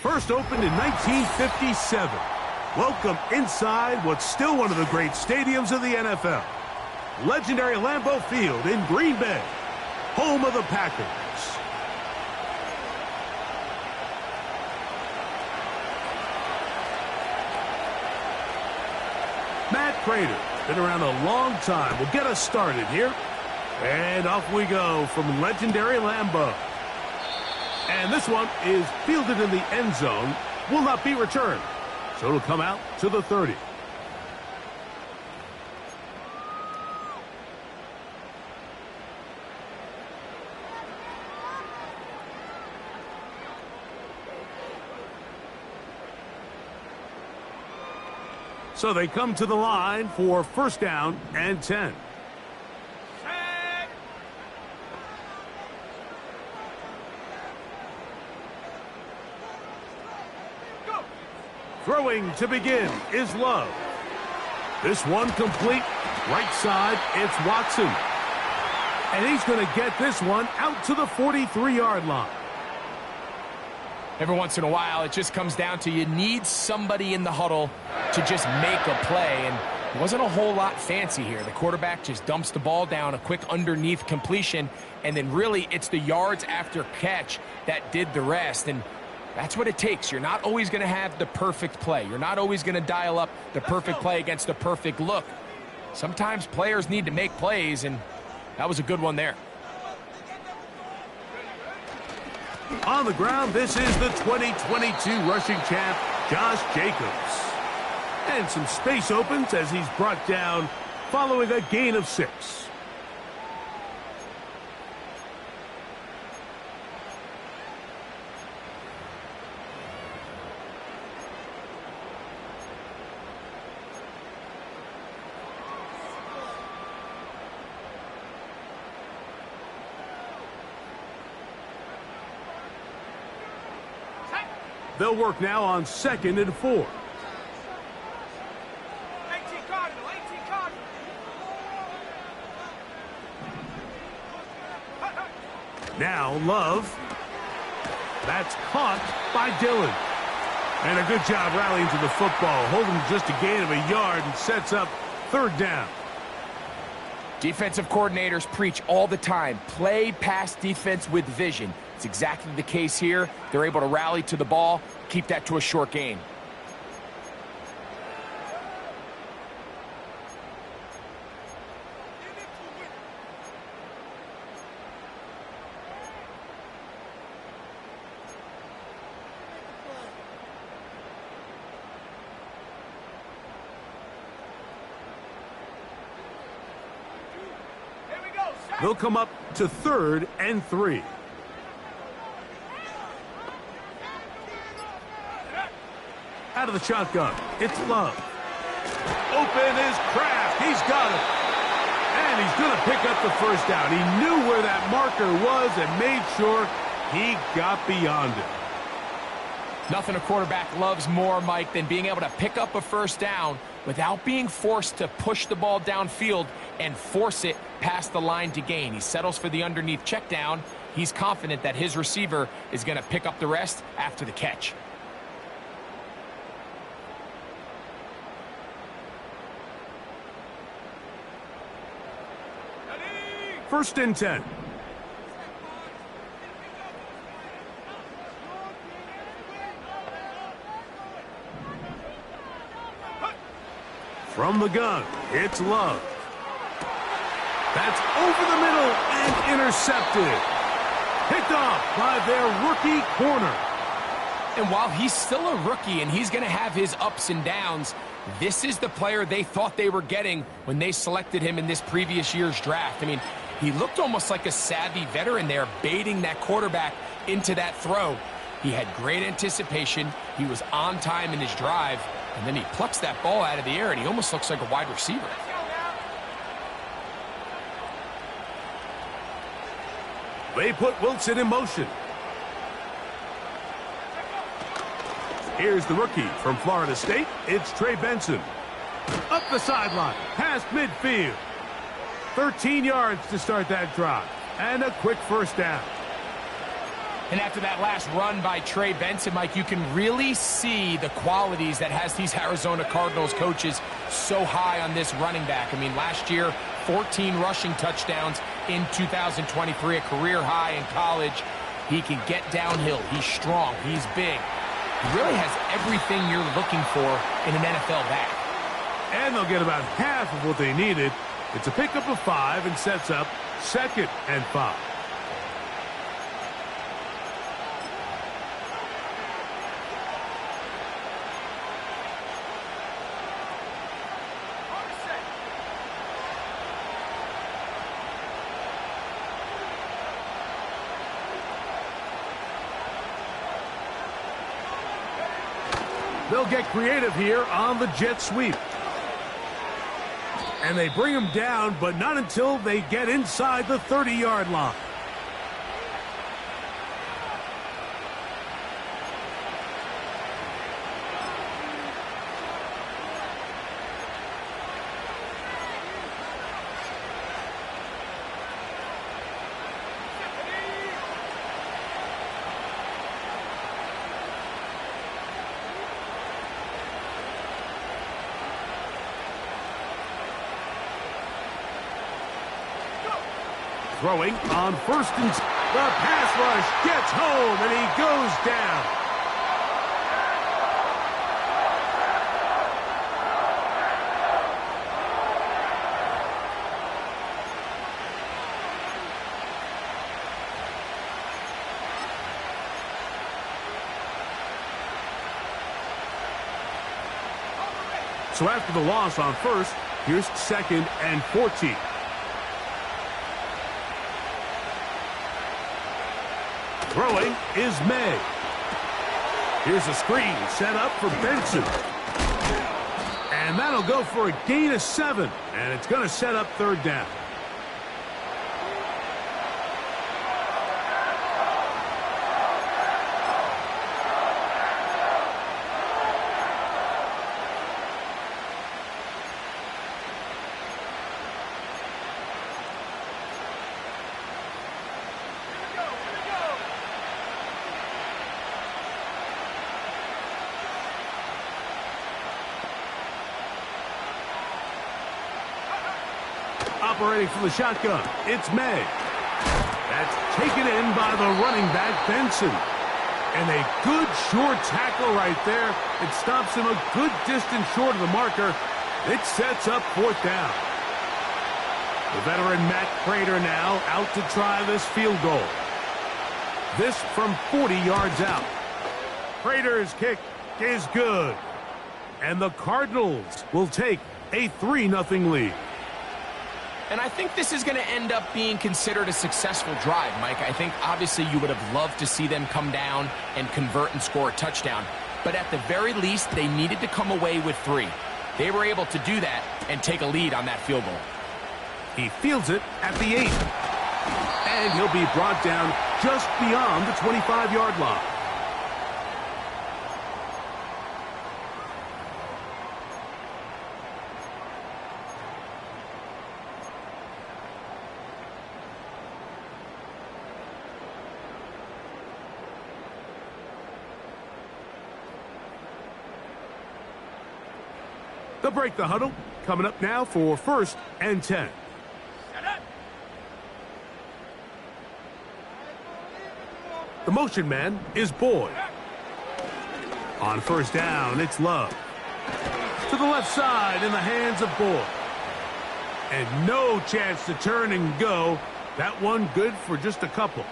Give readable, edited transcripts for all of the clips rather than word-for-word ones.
First opened in 1957. Welcome inside what's still one of the great stadiums of the NFL. Legendary Lambeau Field in Green Bay, home of the Packers. Matt Prater, been around a long time, will get us started here. And off we go from legendary Lambeau. And this one is fielded in the end zone, will not be returned. So it'll come out to the 30. So they come to the line for first down and 10. Throwing to begin is Love. This one complete. Right side, it's Watson. And he's going to get this one out to the 43-yard line. Every once in a while, it just comes down to you need somebody in the huddle to just make a play. And it wasn't a whole lot fancy here. The quarterback just dumps the ball down, a quick underneath completion, and then really it's the yards after catch that did the rest. And that's what it takes. You're not always going to have the perfect play. You're not always going to dial up the perfect play against the perfect look. Sometimes players need to make plays, and that was a good one there. On the ground, this is the 2022 rushing champ, Josh Jacobs. And some space opens as he's brought down following a gain of 6. They'll work now on 2nd and 4. Now Love. That's caught by Dillon. And a good job rallying to the football, holding just a gain of a yard and sets up 3rd down. Defensive coordinators preach all the time, play pass defense with vision. It's exactly the case here. They're able to rally to the ball, keep that to a short gain. They'll come up to 3rd and 3. Out of the shotgun, it's Love. Open is Kraft. He's got it. And he's going to pick up the first down. He knew where that marker was and made sure he got beyond it. Nothing a quarterback loves more, Mike, than being able to pick up a first down without being forced to push the ball downfield and force it past the line to gain. He settles for the underneath check down. He's confident that his receiver is going to pick up the rest after the catch. First and 10. From the gun, it's Love. That's over the middle and intercepted. Picked off by their rookie corner. And while he's still a rookie and he's going to have his ups and downs, this is the player they thought they were getting when they selected him in this previous year's draft. I mean, he looked almost like a savvy veteran there, baiting that quarterback into that throw. He had great anticipation. He was on time in his drive, and then he plucks that ball out of the air, and he almost looks like a wide receiver. They put Wilson in motion. Here's the rookie from Florida State. It's Trey Benson. Up the sideline, past midfield. 13 yards to start that drive. And a quick first down. And after that last run by Trey Benson, Mike, you can really see the qualities that has these Arizona Cardinals coaches so high on this running back. I mean, last year, 14 rushing touchdowns in 2023, a career high in college. He can get downhill. He's strong. He's big. He really has everything you're looking for in an NFL back. And they'll get about half of what they needed. It's a pickup of 5 and sets up 2nd and 5. They'll get creative here on the jet sweep. And they bring him down, but not until they get inside the 30-yard line. Throwing on 1st and... The pass rush gets home, and he goes down. So after the loss on 1st, here's 2nd and 14. Throwing is May. Here's a screen set up for Benson. And that'll go for a gain of 7. And it's going to set up 3rd down. Operating from the shotgun, it's May. That's taken in by the running back, Benson. And a good short tackle right there. It stops him a good distance short of the marker. It sets up 4th down. The veteran Matt Prater now out to try this field goal. This from 40 yards out. Prater's kick is good. And the Cardinals will take a 3-0 lead. And I think this is going to end up being considered a successful drive, Mike. I think obviously you would have loved to see them come down and convert and score a touchdown. But at the very least, they needed to come away with 3. They were able to do that and take a lead on that field goal. He fields it at the 8. And he'll be brought down just beyond the 25-yard line. They'll break the huddle. Coming up now for 1st and 10. The motion man is Boyd. On 1st down, it's Love. To the left side in the hands of Boyd. And no chance to turn and go. That one good for just a couple.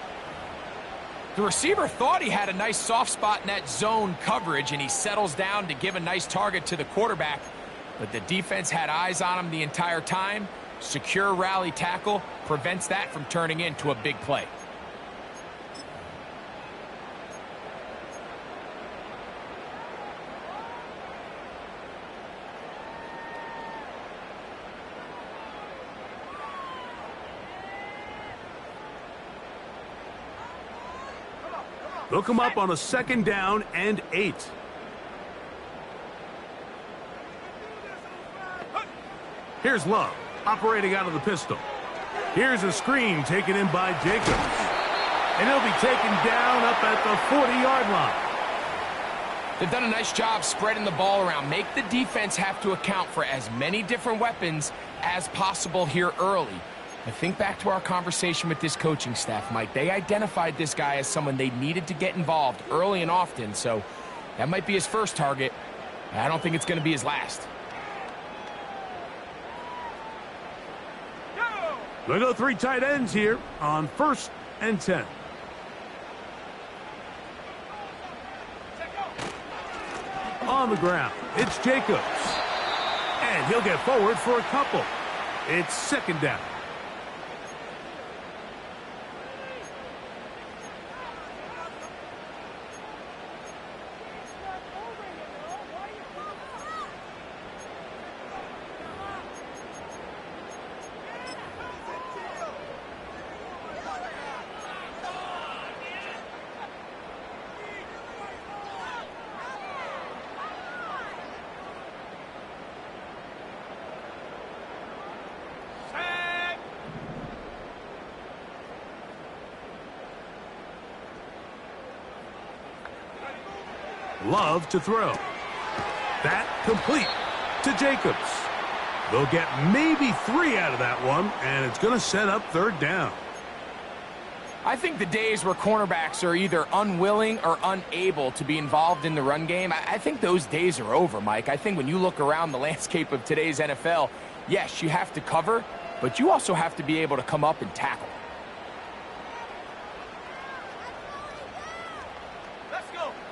The receiver thought he had a nice soft spot in that zone coverage, and he settles down to give a nice target to the quarterback. But the defense had eyes on him the entire time. Secure rally tackle prevents that from turning into a big play. They'll come up on a 2nd down and 8. Here's Love, operating out of the pistol. Here's a screen taken in by Jacobs. And he'll be taken down up at the 40-yard line. They've done a nice job spreading the ball around. Make the defense have to account for as many different weapons as possible here early. But think back to our conversation with this coaching staff, Mike. They identified this guy as someone they needed to get involved early and often, so that might be his first target. I don't think it's going to be his last. They'll go 3 tight ends here on 1st and 10. On the ground, it's Jacobs. And he'll get forward for a couple. It's 2nd down. Love to throw. That complete to Jacobs. They'll get maybe 3 out of that one, and it's going to set up 3rd down. I think the days where cornerbacks are either unwilling or unable to be involved in the run game, I think those days are over, Mike. I think when you look around the landscape of today's NFL, yes, you have to cover, but you also have to be able to come up and tackle.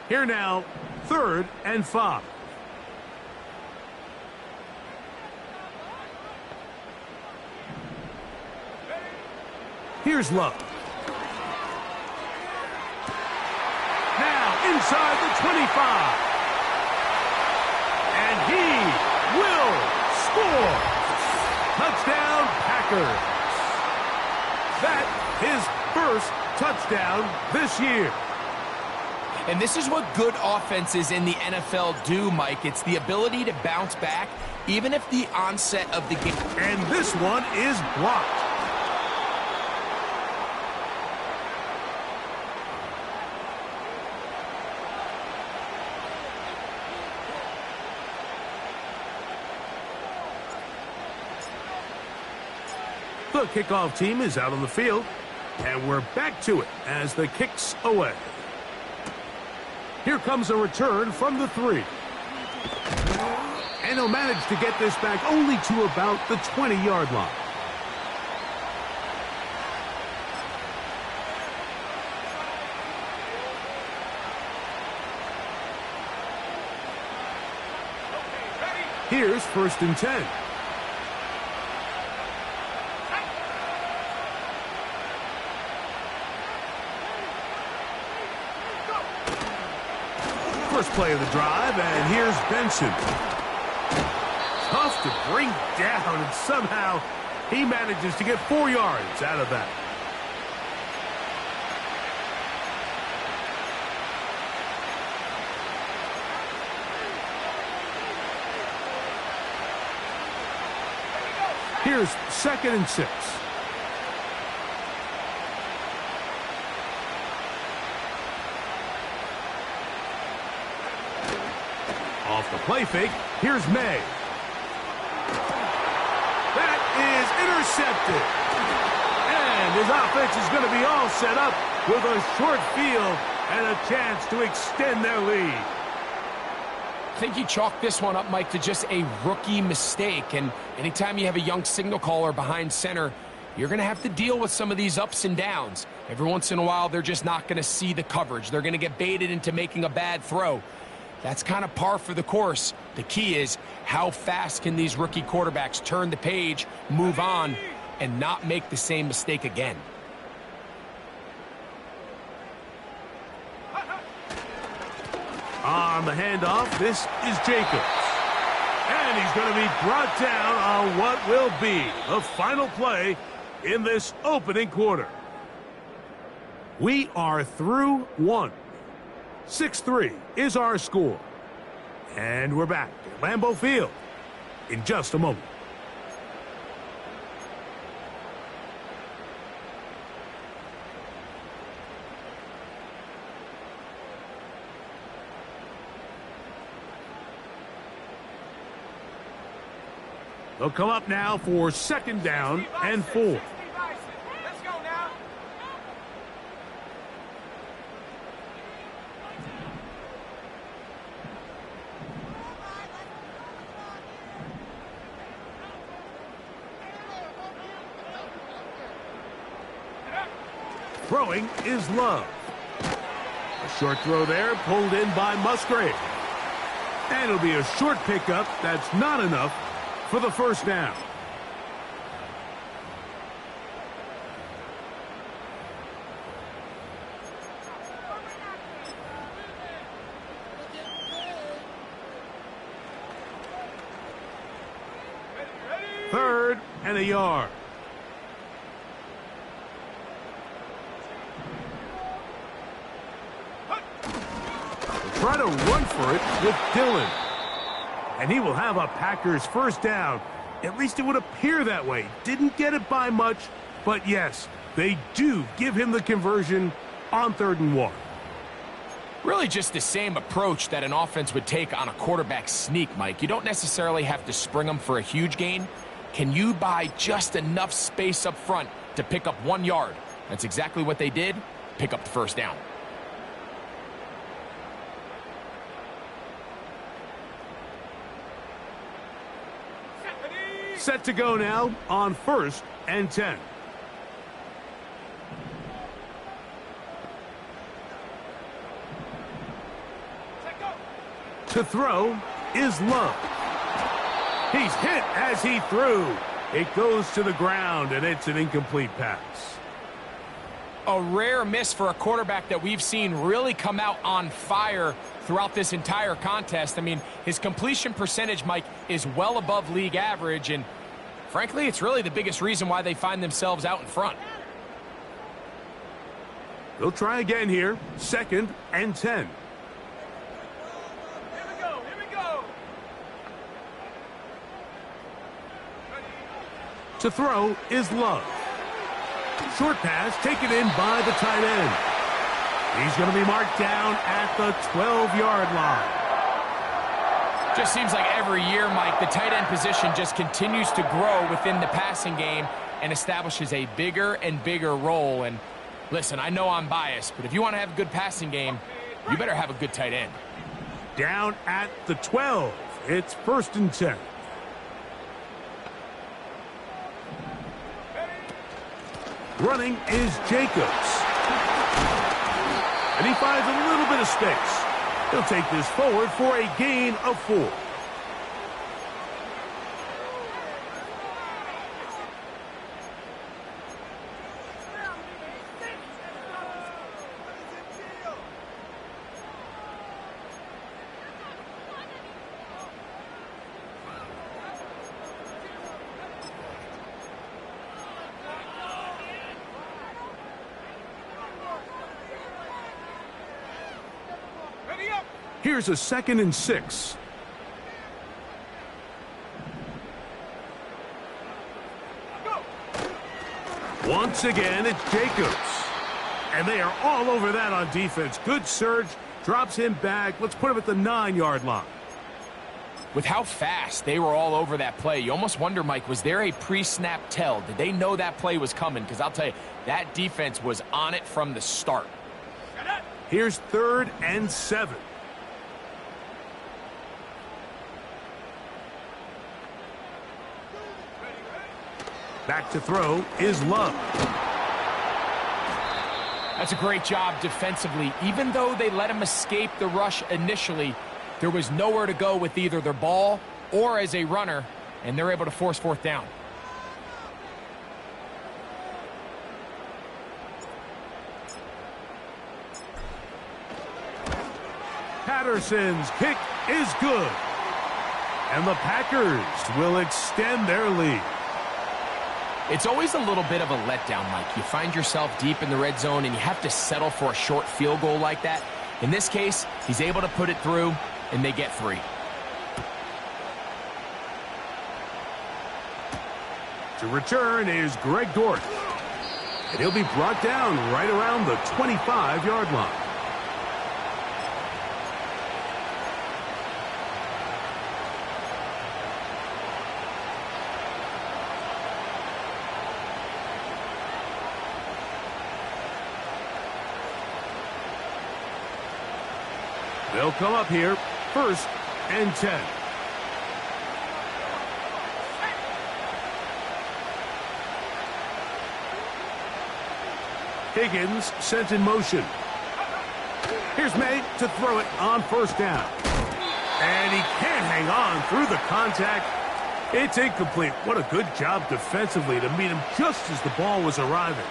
Here now, 3rd and 5. Here's Love. Now inside the 25. And he will score. Touchdown, Packers. That his first touchdown this year. And this is what good offenses in the NFL do, Mike. It's the ability to bounce back, even if the onset of the game. And this one is blocked. The kickoff team is out on the field, and we're back to it as the kick's away. Here comes a return from the 3. And he'll manage to get this back only to about the 20-yard line. Here's 1st and 10. First play of the drive, and here's Benson. Tough to bring down, and somehow he manages to get 4 yards out of that. Here's 2nd and 6. Off the play fake, here's May. That is intercepted. And his offense is going to be all set up with a short field and a chance to extend their lead. I think you chalk this one up, Mike, to just a rookie mistake. And anytime you have a young signal caller behind center, you're going to have to deal with some of these ups and downs. Every once in a while, they're just not going to see the coverage. They're going to get baited into making a bad throw. That's kind of par for the course. The key is how fast can these rookie quarterbacks turn the page, move on, and not make the same mistake again. On the handoff, this is Jacobs. And he's going to be brought down on what will be the final play in this opening quarter. We are through 1. 6-3 is our score. And we're back at Lambeau Field in just a moment. They'll come up now for 2nd down and 4. Let's go now. Throwing is Love. A short throw there, pulled in by Musgrave. And it'll be a short pickup. That's not enough for the 1st down. Third and a yard. Try to run for it with Dillon. And he will have a Packers 1st down. At least it would appear that way. Didn't get it by much, but yes, they do give him the conversion on 3rd and 1. Really just the same approach that an offense would take on a quarterback sneak, Mike. You don't necessarily have to spring them for a huge gain. Can you buy just enough space up front to pick up 1 yard? That's exactly what they did. Pick up the 1st down. Set to go now on 1st and 10. To throw is Love. He's hit as he threw. It goes to the ground, and it's an incomplete pass. A rare miss for a quarterback that we've seen really come out on fire throughout this entire contest. I mean, his completion percentage, Mike, is well above league average, and frankly, it's really the biggest reason why they find themselves out in front. They'll try again here. 2nd and 10. Here we go. To throw is Love. Short pass taken in by the tight end. He's going to be marked down at the 12-yard line. Just seems like every year, Mike, the tight end position just continues to grow within the passing game and establishes a bigger and bigger role. And listen, I know I'm biased, but if you want to have a good passing game, you better have a good tight end. Down at the 12. It's 1st and 10. Running is Jacobs. And he finds a little bit of space. He'll take this forward for a gain of 4. Here's a 2nd and 6. Once again, it's Jacobs. And they are all over that on defense. Good surge, drops him back. Let's put him at the 9-yard line. With how fast they were all over that play, you almost wonder, Mike, was there a pre-snap tell? Did they know that play was coming? Because I'll tell you, that defense was on it from the start. Here's 3rd and 7. Back to throw is Love. That's a great job defensively. Even though they let him escape the rush initially, there was nowhere to go with either their ball or as a runner, and they're able to force 4th down. Patterson's kick is good. And the Packers will extend their lead. It's always a little bit of a letdown, Mike. You find yourself deep in the red zone and you have to settle for a short field goal like that. In this case, he's able to put it through, and they get 3. To return is Greg Dort. And he'll be brought down right around the 25-yard line. They'll come up here, 1st and 10. Higgins sent in motion. Here's May to throw it on 1st down. And he can't hang on through the contact. It's incomplete. What a good job defensively to meet him just as the ball was arriving.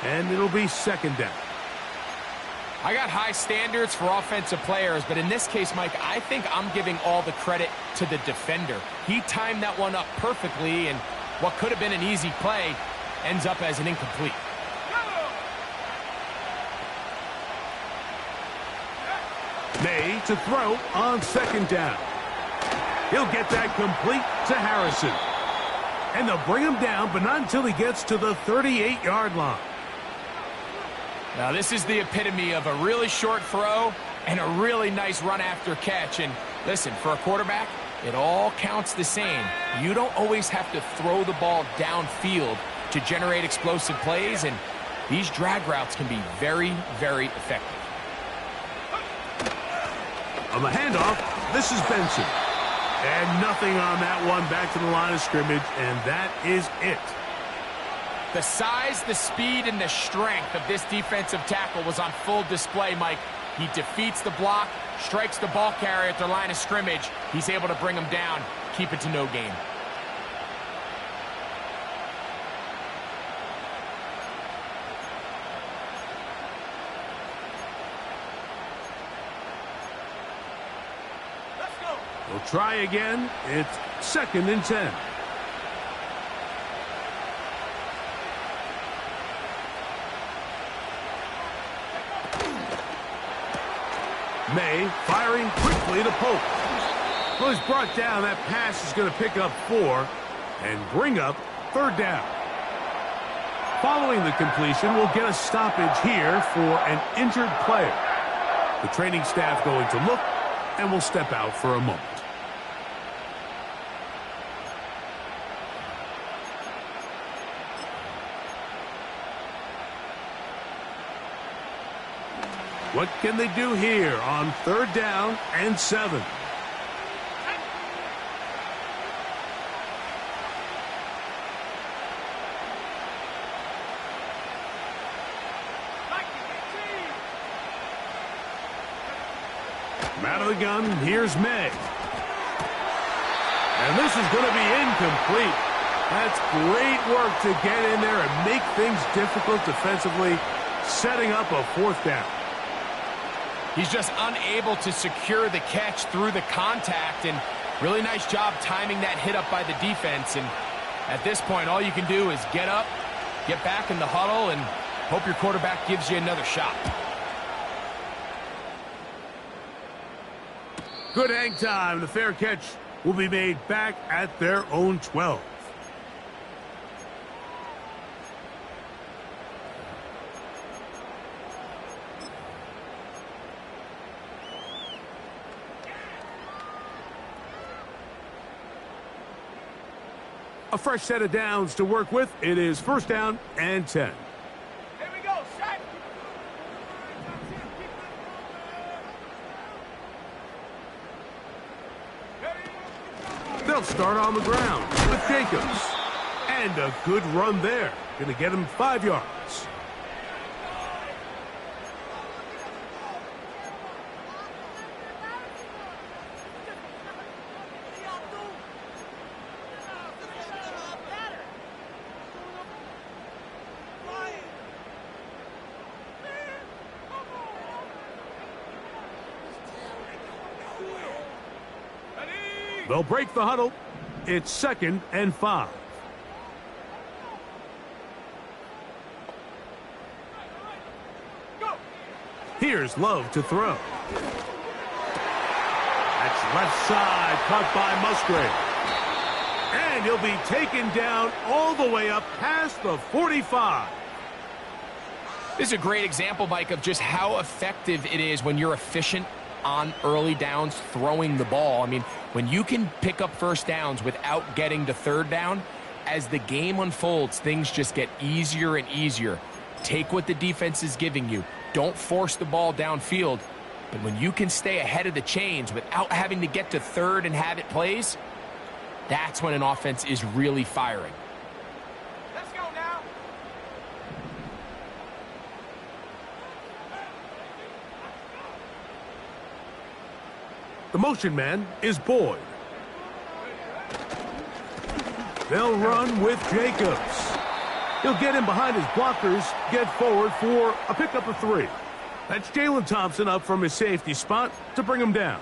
And it'll be 2nd down. I got high standards for offensive players, but in this case, Mike, I think I'm giving all the credit to the defender. He timed that one up perfectly, and what could have been an easy play ends up as an incomplete. May to throw on 2nd down. He'll get that complete to Harrison. And they'll bring him down, but not until he gets to the 38-yard line. Now, this is the epitome of a really short throw and a really nice run after catch. And listen, for a quarterback, it all counts the same. You don't always have to throw the ball downfield to generate explosive plays, and these drag routes can be very, very effective. On the handoff, this is Benson. And nothing on that one, back to the line of scrimmage, and that is it. The size, the speed, and the strength of this defensive tackle was on full display, Mike. He defeats the block, strikes the ball carrier at the line of scrimmage. He's able to bring him down, keep it to no gain. We'll try again. It's 2nd and 10. May firing quickly to Pope. Well, he's brought down. That pass is going to pick up 4 and bring up 3rd down. Following the completion, we'll get a stoppage here for an injured player. The training staff going to look, and we'll step out for a moment. What can they do here on 3rd down and 7? Out of the gun, here's May. And this is going to be incomplete. That's great work to get in there and make things difficult defensively, setting up a 4th down. He's just unable to secure the catch through the contact, and really nice job timing that hit up by the defense. And at this point, all you can do is get up, get back in the huddle, and hope your quarterback gives you another shot. Good hang time. The fair catch will be made back at their own 12. A fresh set of downs to work with. It is 1st down and 10. Here we go, set. They'll start on the ground with Jacobs. And a good run there. Going to get him 5 yards. They'll break the huddle. It's 2nd and 5. Go. Here's Love to throw. That's left side, caught by Musgrave. And he'll be taken down all the way up past the 45. This is a great example, Mike, of just how effective it is when you're efficient on early downs throwing the ball. I mean, when you can pick up 1st downs without getting to 3rd down, as the game unfolds, things just get easier and easier. Take what the defense is giving you. Don't force the ball downfield. But when you can stay ahead of the chains without having to get to third and have it plays, that's when an offense is really firing. Let's go now. The motion man is Boyd. They'll run with Jacobs. He'll get in behind his blockers, get forward for a pickup of 3. That's Jalen Thompson up from his safety spot to bring him down.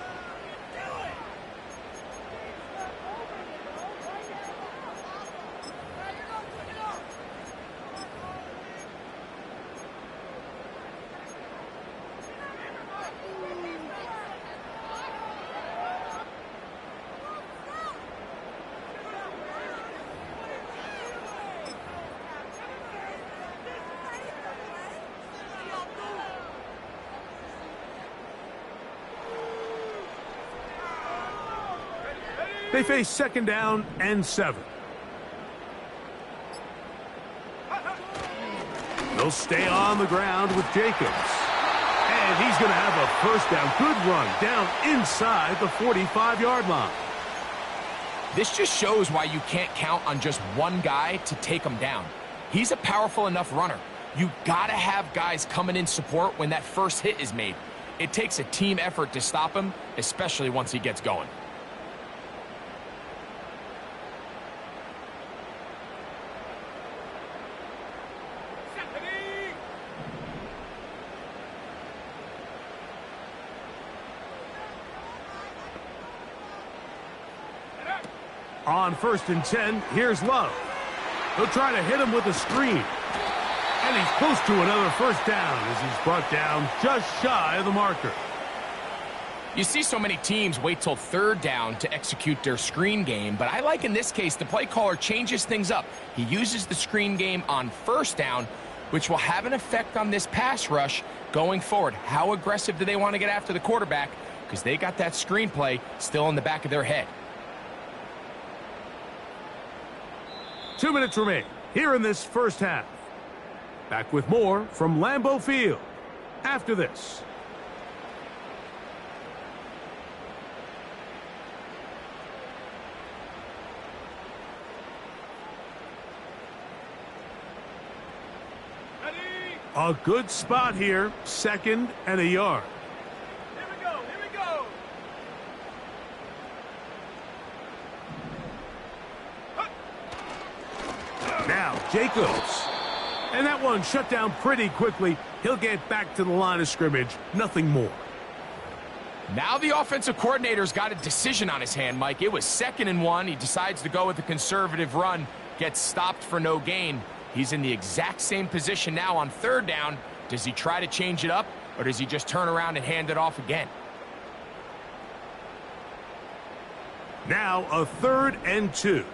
They face 2nd down and 7. They'll stay on the ground with Jacobs. And he's going to have a 1st down. Good run down inside the 45-yard line. This just shows why you can't count on just one guy to take him down. He's a powerful enough runner. You got to have guys coming in support when that first hit is made. It takes a team effort to stop him, especially once he gets going. On 1st and 10, here's Love. They'll try to hit him with a screen. And he's close to another 1st down as he's brought down just shy of the marker. You see so many teams wait till 3rd down to execute their screen game, but I like in this case the play caller changes things up. He uses the screen game on 1st down, which will have an effect on this pass rush going forward. How aggressive do they want to get after the quarterback? Because they got that screen play still in the back of their head. 2 minutes remain here in this 1st half. Back with more from Lambeau Field after this. Ready? A good spot here, 2nd and a yard. Here we go. Here we go. Now Jacobs. And that one shut down pretty quickly. He'll get back to the line of scrimmage. Nothing more. Now the offensive coordinator's got a decision on his hand, Mike. It was 2nd and 1. He decides to go with a conservative run. Gets stopped for no gain. He's in the exact same position now on 3rd down. Does he try to change it up, or does he just turn around and hand it off again? Now a 3rd and 2.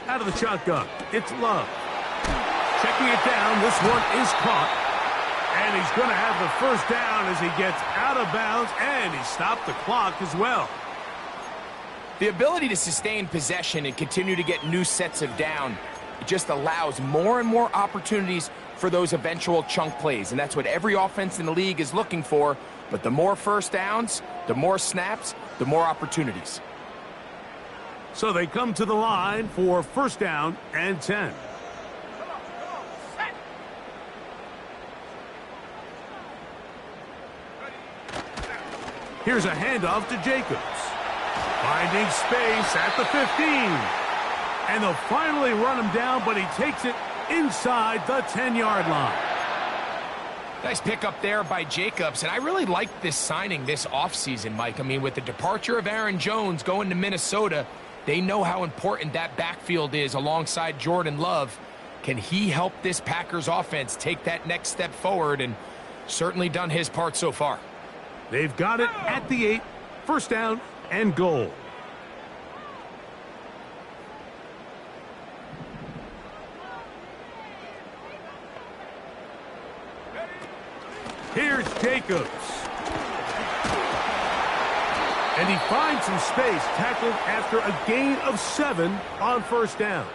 Out of the shotgun, it's Love. Checking it down, this one is caught. And he's going to have the 1st down as he gets out of bounds, and he stopped the clock as well. The ability to sustain possession and continue to get new sets of down, it just allows more and more opportunities for those eventual chunk plays. And that's what every offense in the league is looking for. But the more 1st downs, the more snaps, the more opportunities. So they come to the line for 1st down and 10. Set. Here's a handoff to Jacobs. Finding space at the 15. And they'll finally run him down, but he takes it inside the 10-yard line. Nice pickup there by Jacobs, and I really like this signing this offseason, Mike. I mean, with the departure of Aaron Jones going to Minnesota, they know how important that backfield is alongside Jordan Love. Can he help this Packers offense take that next step forward? And certainly done his part so far. They've got it at the 8, 1st down and goal. Here's Jacobs. And he finds some space, tackled after a gain of 7 on first down.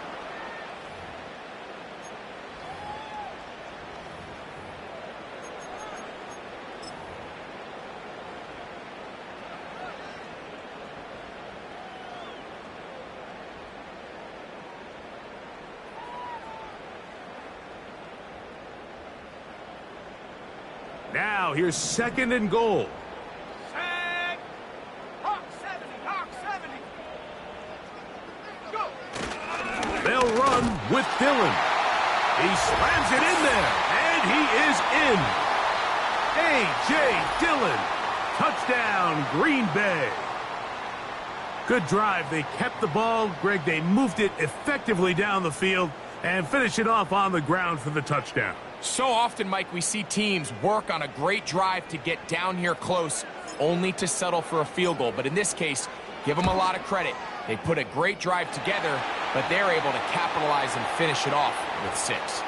Now, here's 2nd and goal. Set. Hawk 70. Hawk 70. Go. They'll run with Dillon. He slams it in there, and he is in. A.J. Dillon. Touchdown, Green Bay. Good drive. They kept the ball. Greg, they moved it effectively down the field and finished it off on the ground for the touchdown. So often, Mike, we see teams work on a great drive to get down here close, only to settle for a field goal. But in this case, give them a lot of credit. They put a great drive together, but they're able to capitalize and finish it off with 6.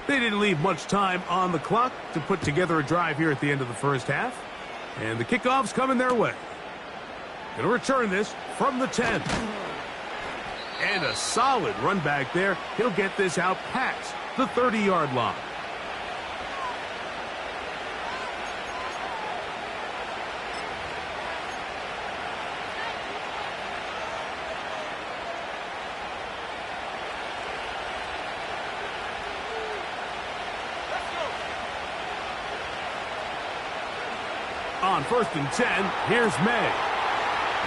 They didn't leave much time on the clock to put together a drive here at the end of the first half. And the kickoff's coming their way. Going to return this from the 10. And a solid run back there. He'll get this out past the 30-yard line. On 1st and 10, here's May.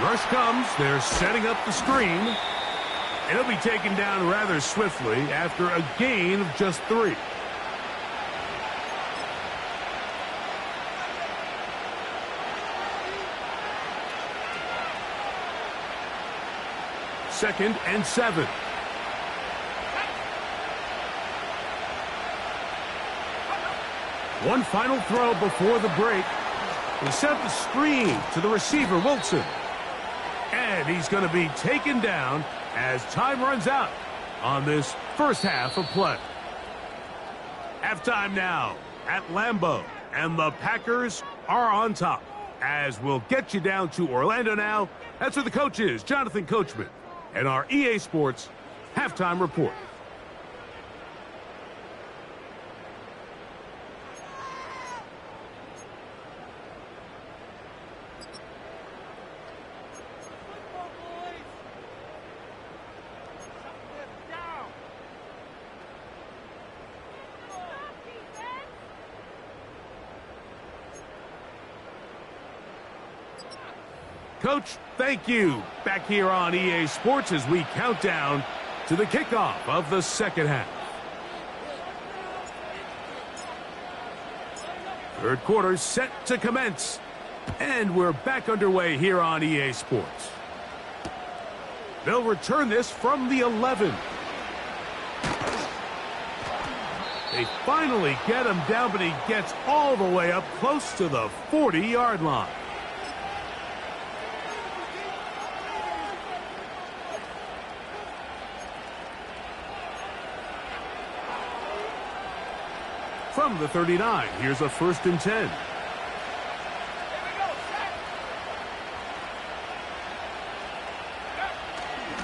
Rush comes, they're setting up the screen. And he'll be taken down rather swiftly after a gain of just 3. Second and 7. One final throw before the break. He sent the screen to the receiver, Wilson. And he's going to be taken down as time runs out on this first half of play. Halftime now at Lambeau, and the Packers are on top. As we'll get you down to Orlando now. That's where the coach is, Jonathan Coachman, and our EA Sports Halftime Report. Coach, thank you. Back here on EA Sports as we count down to the kickoff of the second half. Third quarter set to commence. And we're back underway here on EA Sports. They'll return this from the 11. They finally get him down, but he gets all the way up close to the 40-yard line. From the 39, here's a 1st and 10.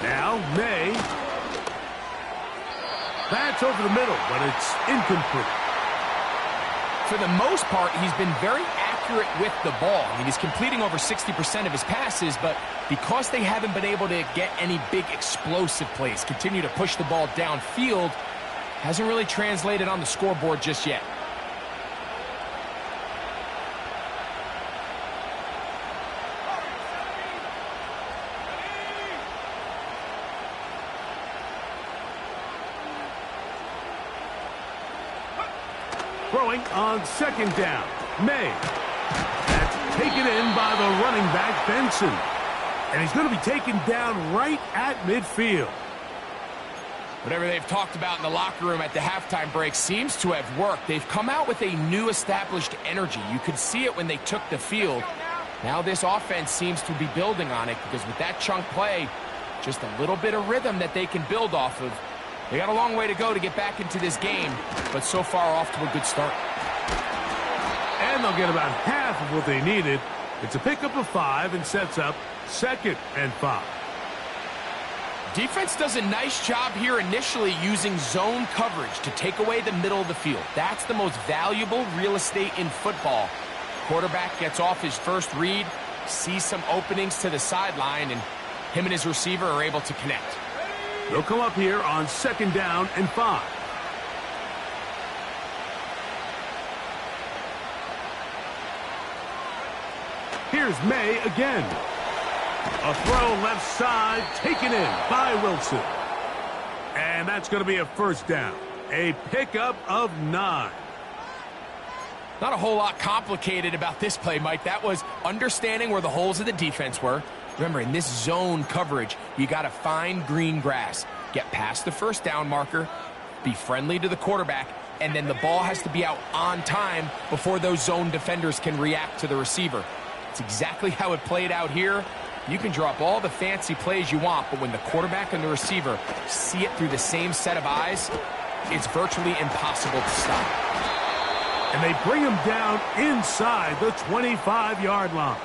Now, May. That's over the middle, but it's incomplete. For the most part, he's been very accurate with the ball. I mean, he's completing over 60% of his passes, but because they haven't been able to get any big explosive plays, continue to push the ball downfield, hasn't really translated on the scoreboard just yet. Throwing on 2nd down, May. That's taken in by the running back, Benson. And he's going to be taken down right at midfield. Whatever they've talked about in the locker room at the halftime break seems to have worked. They've come out with a new established energy. You could see it when they took the field. Now this offense seems to be building on it because with that chunk play, just a little bit of rhythm that they can build off of. They got a long way to go to get back into this game, but so far off to a good start. And they'll get about half of what they needed. It's a pickup of 5 and sets up 2nd and 5. Defense does a nice job here initially using zone coverage to take away the middle of the field. That's the most valuable real estate in football. Quarterback gets off his first read, sees some openings to the sideline, and him and his receiver are able to connect. They'll come up here on 2nd down and 5. Here's May again. A throw left side, taken in by Wilson. And that's going to be a 1st down. A pickup of 9. Not a whole lot complicated about this play, Mike. That was understanding where the holes of the defense were. Remember, in this zone coverage, you got to find green grass. Get past the 1st down marker, be friendly to the quarterback, and then the ball has to be out on time before those zone defenders can react to the receiver. It's exactly how it played out here. You can draw up all the fancy plays you want, but when the quarterback and the receiver see it through the same set of eyes, it's virtually impossible to stop. And they bring him down inside the 25-yard line.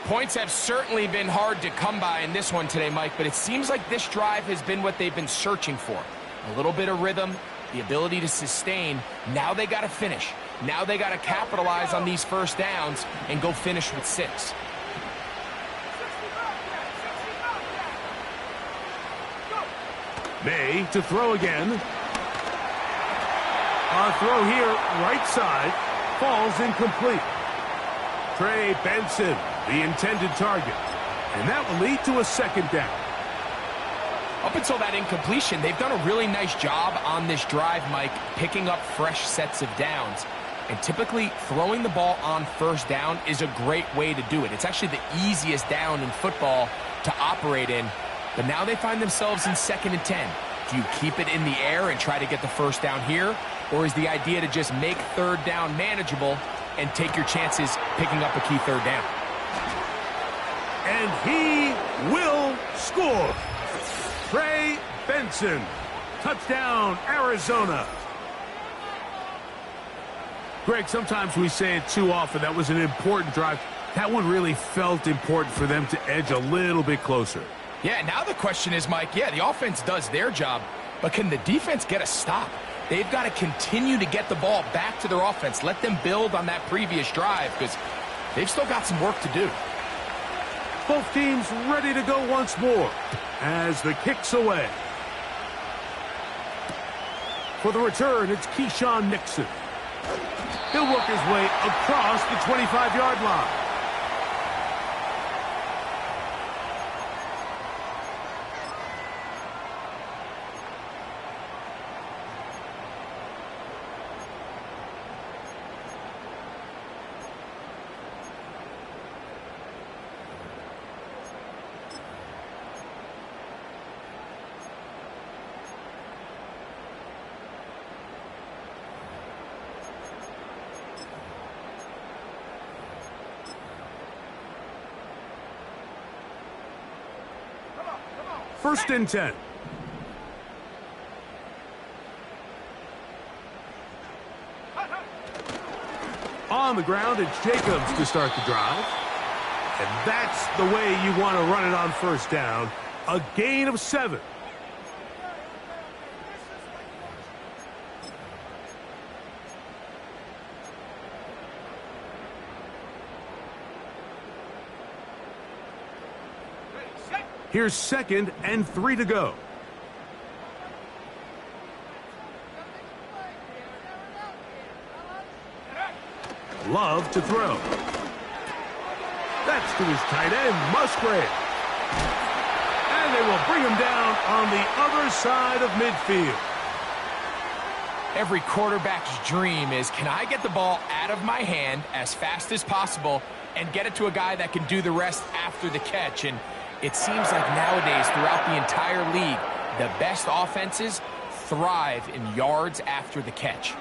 Points have certainly been hard to come by in this one today, Mike, but it seems like this drive has been what they've been searching for. A little bit of rhythm, the ability to sustain. Now they got to finish. Now they got to capitalize on these 1st downs and go finish with 6. May to throw again. A throw here, right side, falls incomplete. Trey Benson, the intended target. And that will lead to a 2nd down. Up until that incompletion, they've done a really nice job on this drive, Mike, picking up fresh sets of downs. And typically, throwing the ball on 1st down is a great way to do it. It's actually the easiest down in football to operate in. But now they find themselves in 2nd and 10. Do you keep it in the air and try to get the 1st down here? Or is the idea to just make 3rd down manageable and take your chances picking up a key 3rd down? And he will score. Trey Benson. Touchdown, Arizona. Greg, sometimes we say it too often. That was an important drive. That one really felt important for them to edge a little bit closer. Yeah, now the question is, Mike, yeah, the offense does their job, but can the defense get a stop? They've got to continue to get the ball back to their offense. Let them build on that previous drive because they've still got some work to do. Both teams ready to go once more as the kick's away. For the return, it's Keyshawn Nixon. He'll work his way across the 25-yard line. First and 10. On the ground, it's Jacobs to start the drive. And that's the way you want to run it on 1st down. A gain of 7. Here's 2nd and 3 to go. Love to throw. That's to his tight end, Musgrave. And they will bring him down on the other side of midfield. Every quarterback's dream is, can I get the ball out of my hand as fast as possible and get it to a guy that can do the rest after the catch? And it seems like nowadays, throughout the entire league, The best offenses thrive in yards after the catch.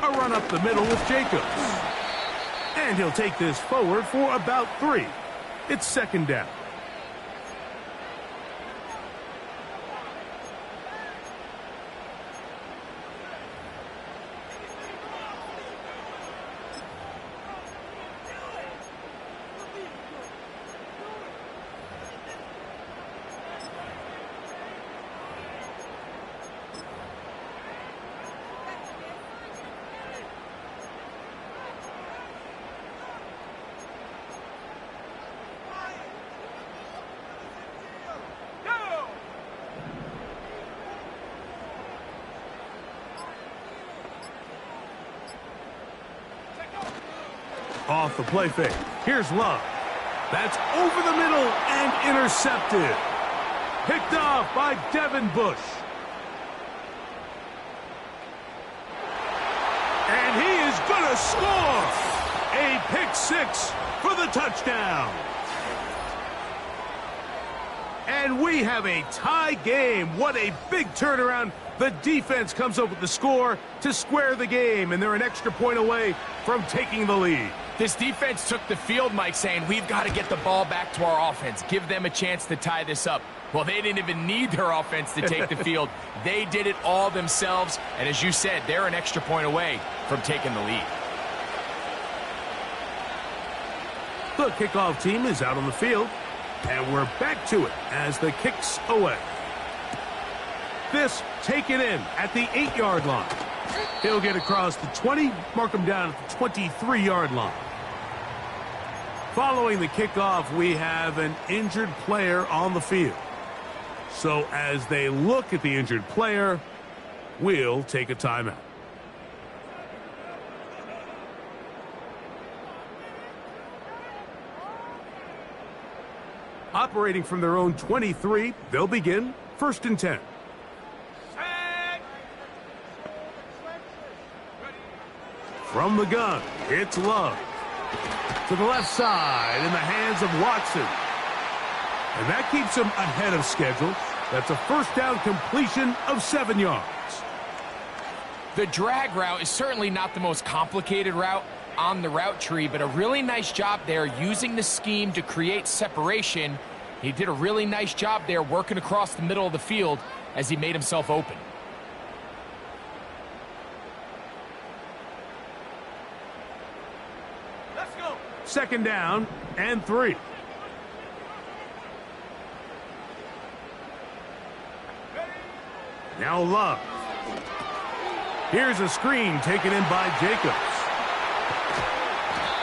A run up the middle with Jacobs. And he'll take this forward for about 3. It's second down. Off the play fake. Here's Love. That's over the middle and intercepted. Picked off by Devin Bush. And he is going to score. A pick 6 for the touchdown. And we have a tie game. What a big turnaround. The defense comes up with the score to square the game, and they're an extra point away from taking the lead. This defense took the field, Mike, saying, we've got to get the ball back to our offense. Give them a chance to tie this up. Well, they didn't even need their offense to take the field. They did it all themselves. And as you said, they're an extra point away from taking the lead. The kickoff team is out on the field, and we're back to it as the kick's away. This taken in at the 8-yard line. He'll get across the 20, mark him down at the 23-yard line. Following the kickoff, we have an injured player on the field. So as they look at the injured player, we'll take a timeout. Operating from their own 23, they'll begin 1st and 10. From the gun, it's Love. To the left side in the hands of Watson. And that keeps him ahead of schedule. That's a first down completion of 7 yards. The drag route is certainly not the most complicated route on the route tree, but a really nice job there using the scheme to create separation. He did a really nice job there working across the middle of the field as he made himself open. Let's go. Second down and 3. Now Love. Here's a screen taken in by Jacobs.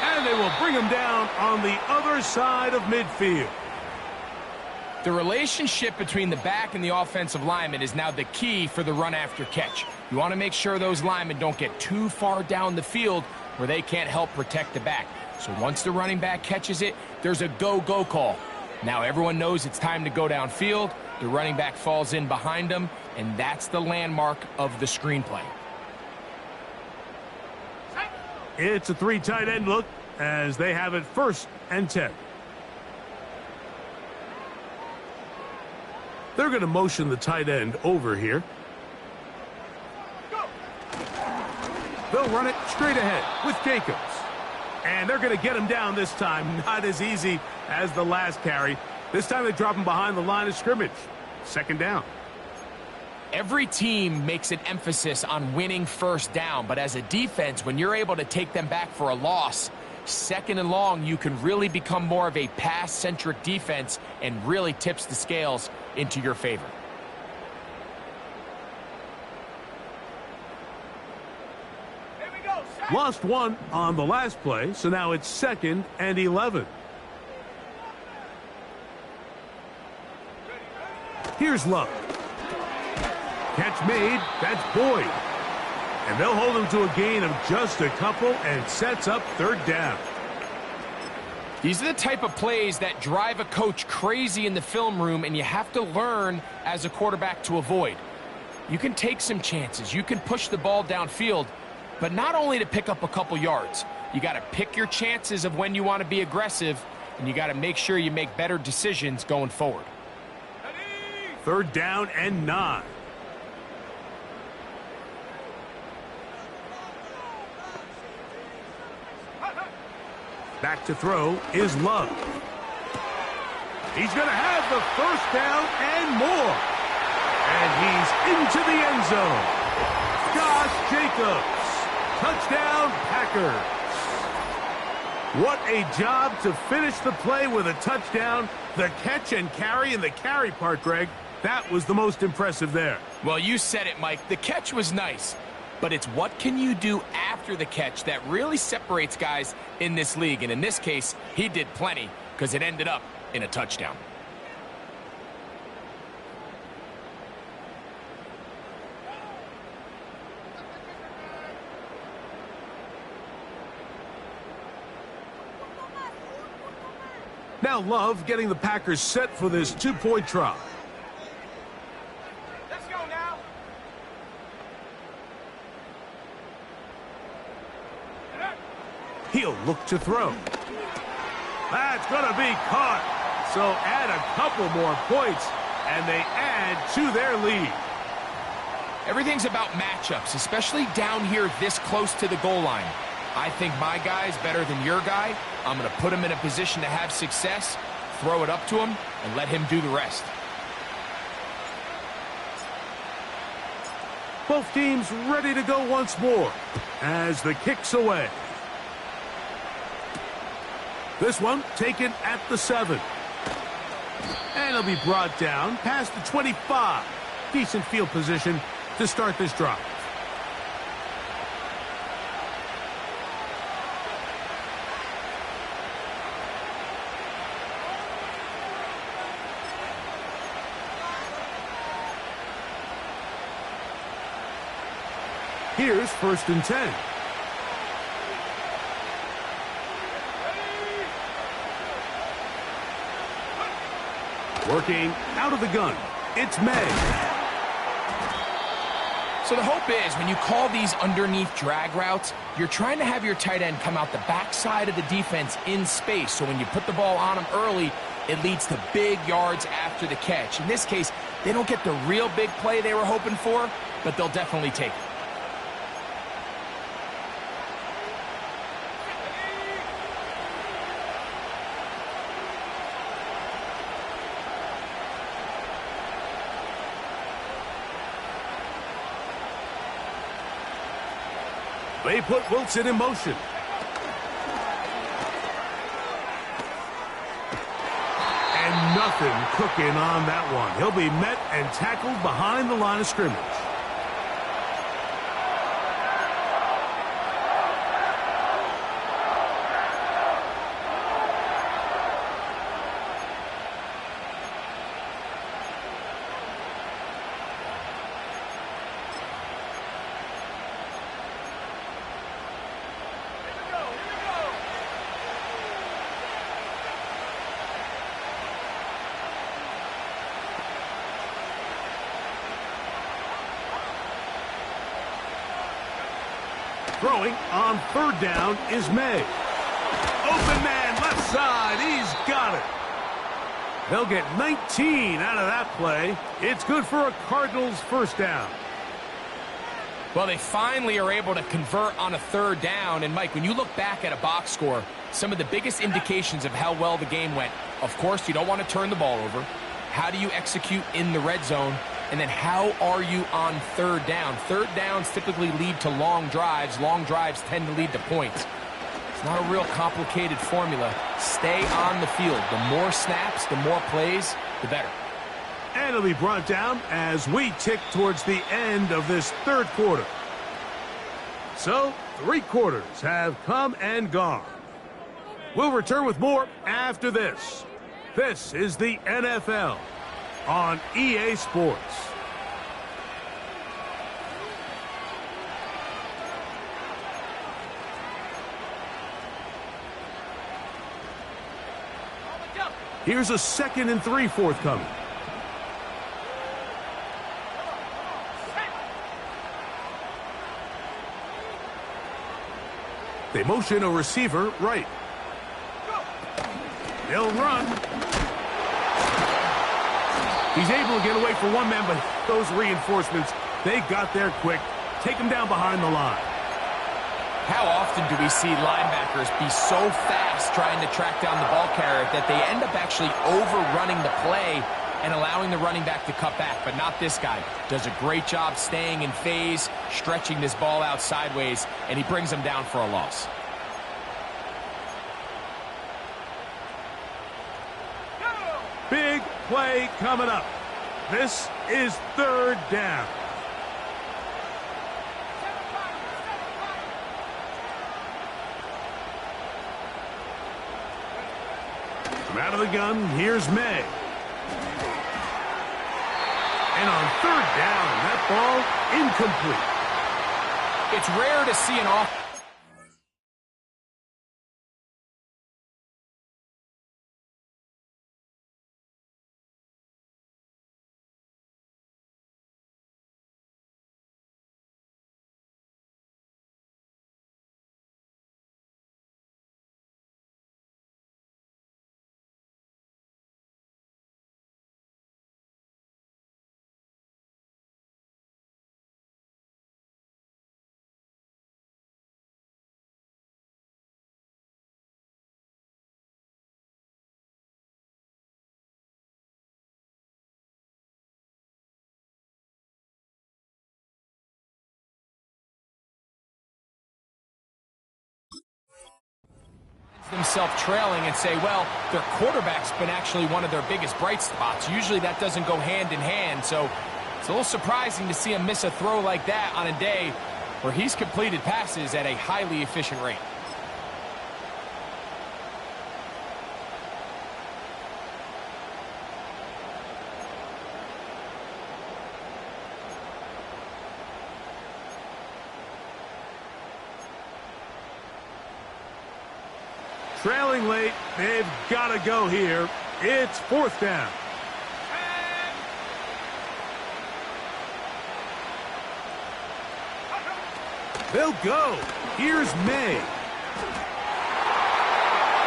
And they will bring him down on the other side of midfield. The relationship between the back and the offensive lineman is now the key for the run after catch. You want to make sure those linemen don't get too far down the field where they can't help protect the back. So once the running back catches it, there's a go-go call. Now everyone knows it's time to go downfield. The running back falls in behind him, and that's the landmark of the screenplay. It's a 3 tight end look as they have it 1st and 10. They're going to motion the tight end over here. They'll run it straight ahead with Jacobs. And they're going to get him down this time. Not as easy as the last carry. This time they drop him behind the line of scrimmage. Second down. Every team makes an emphasis on winning first down, but as a defense, when you're able to take them back for a loss, 2nd and long, you can really become more of a pass-centric defense and really tips the scales into your favor. Here we go. Lost 1 on the last play, so now it's 2nd and 11. Here's Love. Catch made. That's Boyd. And they'll hold him to a gain of just a couple and sets up 3rd down. These are the type of plays that drive a coach crazy in the film room, and you have to learn as a quarterback to avoid. You can take some chances. You can push the ball downfield, but not only to pick up a couple yards. You got to pick your chances of when you want to be aggressive, and you got to make sure you make better decisions going forward. 3rd down and 9. Back to throw is Love. He's going to have the 1st down and more. And he's into the end zone. Josh Jacobs. Touchdown, Packers. What a job to finish the play with a touchdown. The catch and carry, and the carry part, Greg, that was the most impressive there. Well, you said it, Mike. The catch was nice, but it's what can you do after the catch that really separates guys in this league. And in this case, he did plenty because it ended up in a touchdown. Now Love getting the Packers set for this 2-point try. Let's go now. He'll look to throw. That's going to be caught. So add a couple more points, and they add to their lead. Everything's about matchups, especially down here this close to the goal line. I think my guy's better than your guy. I'm going to put him in a position to have success, throw it up to him, and let him do the rest. Both teams ready to go once more as the kick's away. This one taken at the 7. And he'll be brought down past the 25. Decent field position to start this drive. Here's 1st and 10. Working out of the gun, it's May. So the hope is when you call these underneath drag routes, you're trying to have your tight end come out the backside of the defense in space. So when you put the ball on him early, it leads to big yards after the catch. In this case, they don't get the real big play they were hoping for, but they'll definitely take it. They put Wilson in motion. And nothing cooking on that one. He'll be met and tackled behind the line of scrimmage. Throwing on 3rd down is May. Open man, left side. He's got it. They'll get 19 out of that play. It's good for a Cardinals 1st down. Well, they finally are able to convert on a 3rd down. And, Mike, when you look back at a box score, some of the biggest indications of how well the game went, of course, you don't want to turn the ball over. How do you execute in the red zone? And then how are you on 3rd down? 3rd downs typically lead to long drives. Long drives tend to lead to points. It's not a real complicated formula. Stay on the field. The more snaps, the more plays, the better. And it'll be brought down as we tick towards the end of this 3rd quarter. So, 3 quarters have come and gone. We'll return with more after this. This is the NFL on EA Sports. Here's a 2nd and 3 forthcoming. They motion a receiver right. They'll run. He's able to get away for one man, but those reinforcements, they got there quick. Take him down behind the line. How often do we see linebackers be so fast trying to track down the ball carrier that they end up actually overrunning the play and allowing the running back to cut back? But not this guy. Does a great job staying in phase, stretching this ball out sideways, and he brings him down for a loss. Big play coming up. This is 3rd down. From out of the gun, here's May. And on 3rd down, that ball incomplete. It's rare to see an offense themselves trailing and say, well, their quarterback's been actually one of their biggest bright spots. Usually that doesn't go hand in hand, so it's a little surprising to see him miss a throw like that on a day where he's completed passes at a highly efficient rate. Trailing late, they've got to go here. It's 4th down. They'll go. Here's May.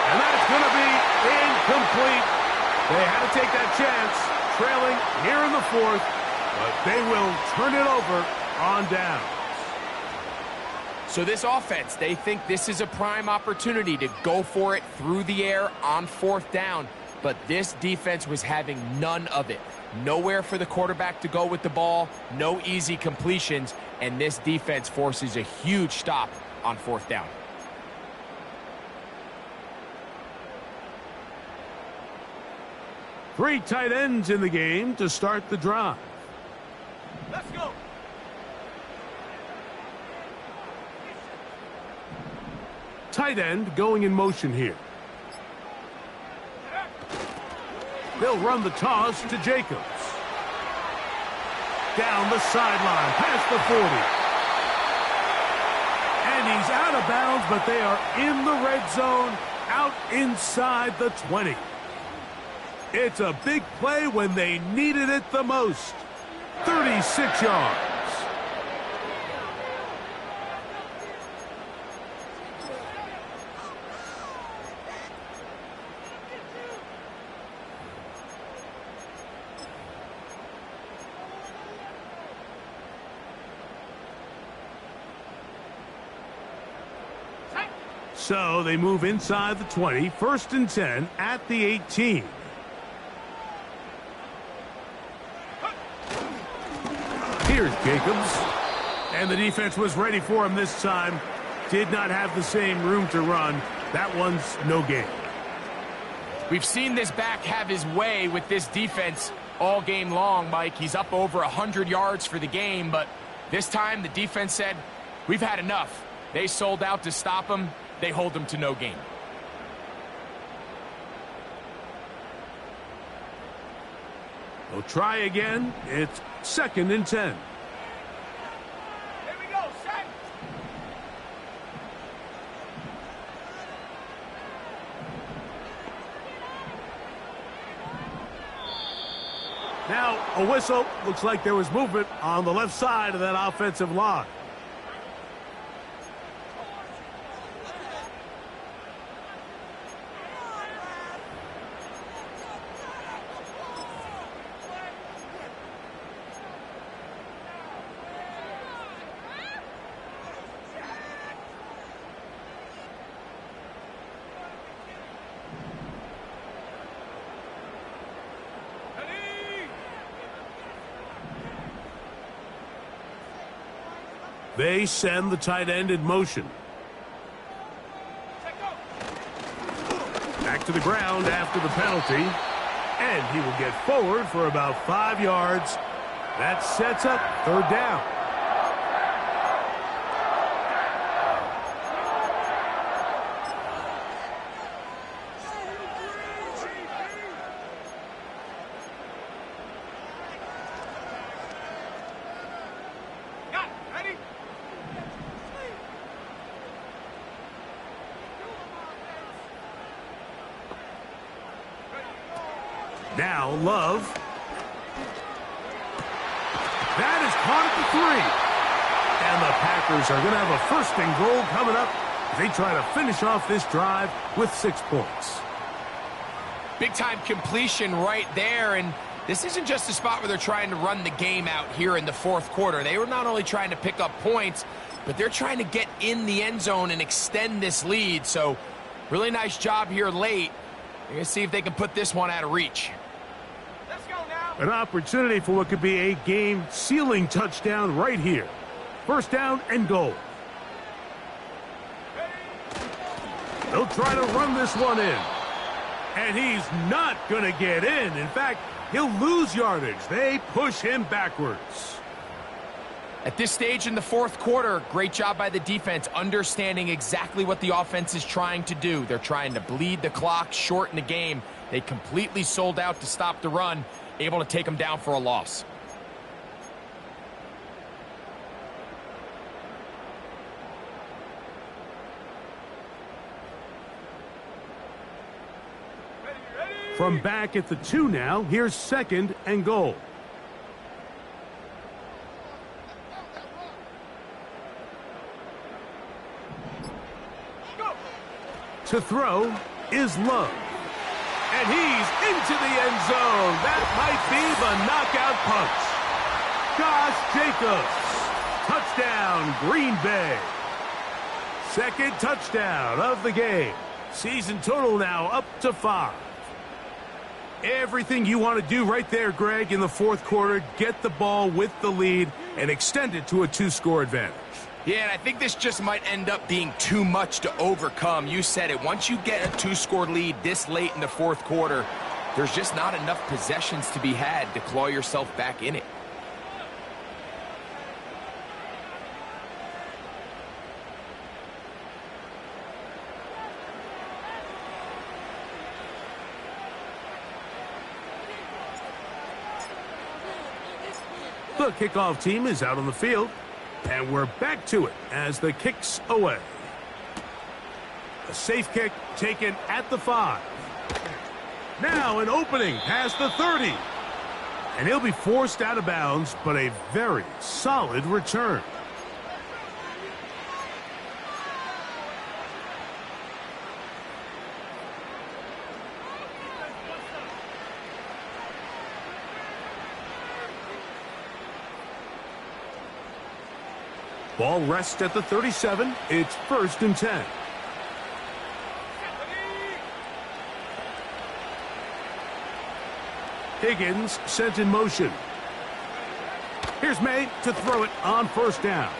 And that's going to be incomplete. They had to take that chance, trailing here in the 4th, but they will turn it over on down. So this offense, they think this is a prime opportunity to go for it through the air on 4th down. But this defense was having none of it. Nowhere for the quarterback to go with the ball, no easy completions, and this defense forces a huge stop on 4th down. Three tight ends in the game to start the drive. Let's go. Tight end going in motion here. They'll run the toss to Jacobs. Down the sideline, past the 40. And he's out of bounds, but they are in the red zone, out inside the 20. It's a big play when they needed it the most. 36 yards. So they move inside the 20, 1st and 10 at the 18. Here's Jacobs. And the defense was ready for him this time. Did not have the same room to run. That one's no gain. We've seen this back have his way with this defense all game long, Mike. He's up over 100 yards for the game, but this time the defense said, we've had enough. They sold out to stop him. They hold him to no gain. They'll try again. It's 2nd and 10. Here we go, set. Now a whistle. Looks like there was movement on the left side of that offensive line. They send the tight end in motion. Back to the ground after the penalty. And he will get forward for about 5 yards. That sets up third down. Now Love. That is caught at the 3. And the Packers are going to have a 1st and goal coming up as they try to finish off this drive with 6 points. Big-time completion right there, and this isn't just a spot where they're trying to run the game out here in the 4th quarter. They were not only trying to pick up points, but they're trying to get in the end zone and extend this lead. So really nice job here late. We're going to see if they can put this one out of reach. Let's go now. An opportunity for what could be a game-sealing touchdown right here. 1st down and goal. They'll try to run this one in. And he's not going to get in. In fact, he'll lose yardage. They push him backwards. At this stage in the 4th quarter, great job by the defense, understanding exactly what the offense is trying to do. They're trying to bleed the clock, shorten the game. They completely sold out to stop the run, able to take them down for a loss. From back at the 2 now, here's 2nd and goal. To throw is Love. And he's into the end zone. That might be the knockout punch. Josh Jacobs. Touchdown, Green Bay. 2nd touchdown of the game. Season total now up to 5. Everything you want to do right there, Greg, in the 4th quarter, get the ball with the lead and extend it to a 2-score advantage. Yeah, and I think this just might end up being too much to overcome. You said it. Once you get a 2-score lead this late in the 4th quarter, there's just not enough possessions to be had to claw yourself back in it. The kickoff team is out on the field. And we're back to it as the kick's away. A safe kick taken at the 5. Now an opening past the 30. And he'll be forced out of bounds, but a very solid return. Ball rests at the 37. It's 1st and 10. Higgins sent in motion. Here's May to throw it on 1st down.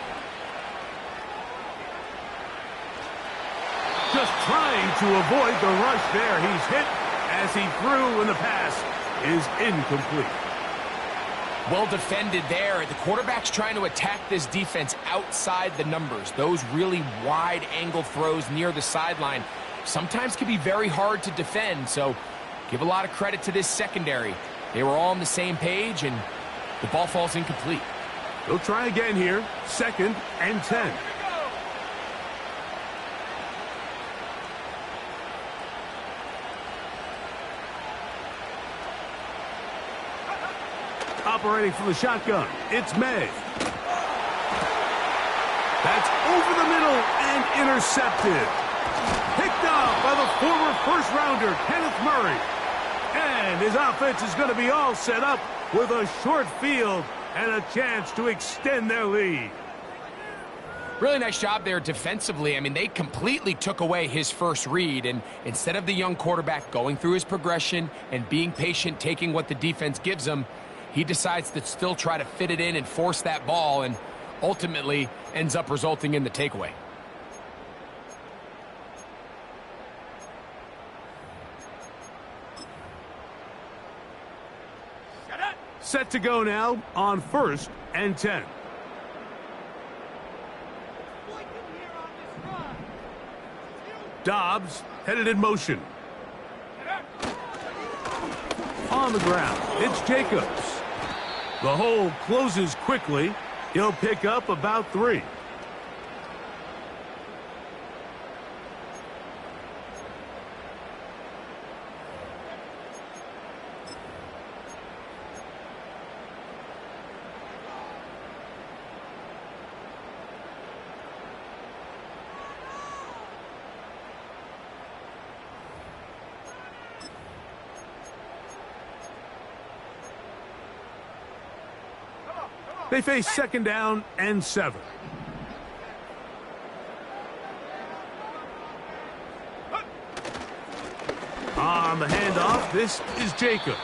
Just trying to avoid the rush there. He's hit as he threw, and the pass is incomplete. Well defended there. The quarterback's trying to attack this defense outside the numbers. Those really wide angle throws near the sideline sometimes can be very hard to defend, so give a lot of credit to this secondary. They were all on the same page, and the ball falls incomplete. They'll try again here. 2nd and 10. Operating from the shotgun, it's May. That's over the middle and intercepted. Picked off by the former first-rounder, Kenneth Murray. And his offense is going to be all set up with a short field and a chance to extend their lead. Really nice job there defensively. I mean, they completely took away his first read, and instead of the young quarterback going through his progression and being patient, taking what the defense gives him, he decides to still try to fit it in and force that ball, and ultimately ends up resulting in the takeaway. Set to go now on 1st and 10. Dobbs headed in motion. On the ground, it's Jacobs. The hole closes quickly. He'll pick up about 3. They face 2nd down and 7. On the handoff, this is Jacobs.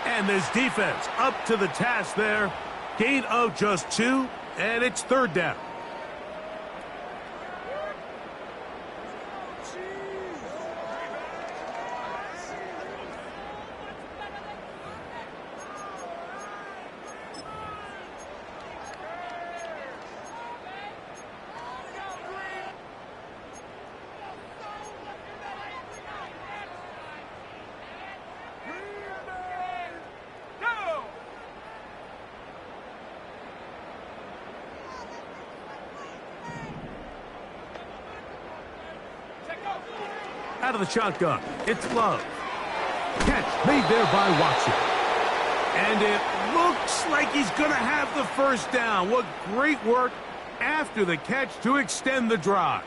And this defense up to the task there. Gain of just 2, and it's 3rd down. Out of the shotgun, it's Love. Catch made there by Watson. And it looks like he's going to have the 1st down. What great work after the catch to extend the drive.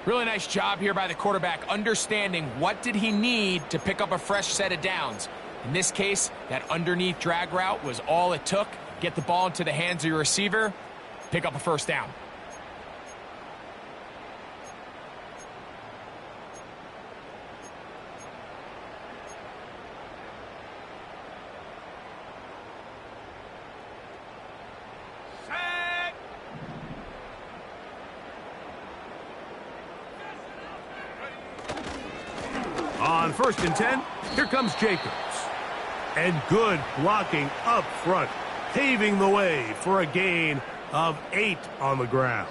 Really nice job here by the quarterback, understanding what did he need to pick up a fresh set of downs. In this case, that underneath drag route was all it took. Get the ball into the hands of your receiver, pick up a 1st down. On 1st and 10, here comes Jacobs. And good blocking up front, paving the way for a gain of 8 on the ground.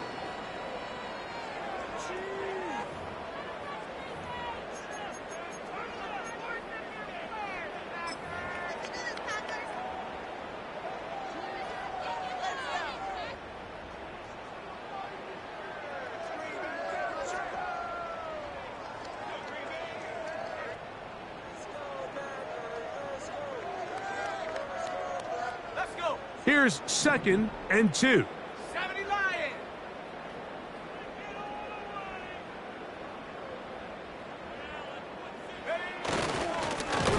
Here's 2nd and 2. 70 Lions.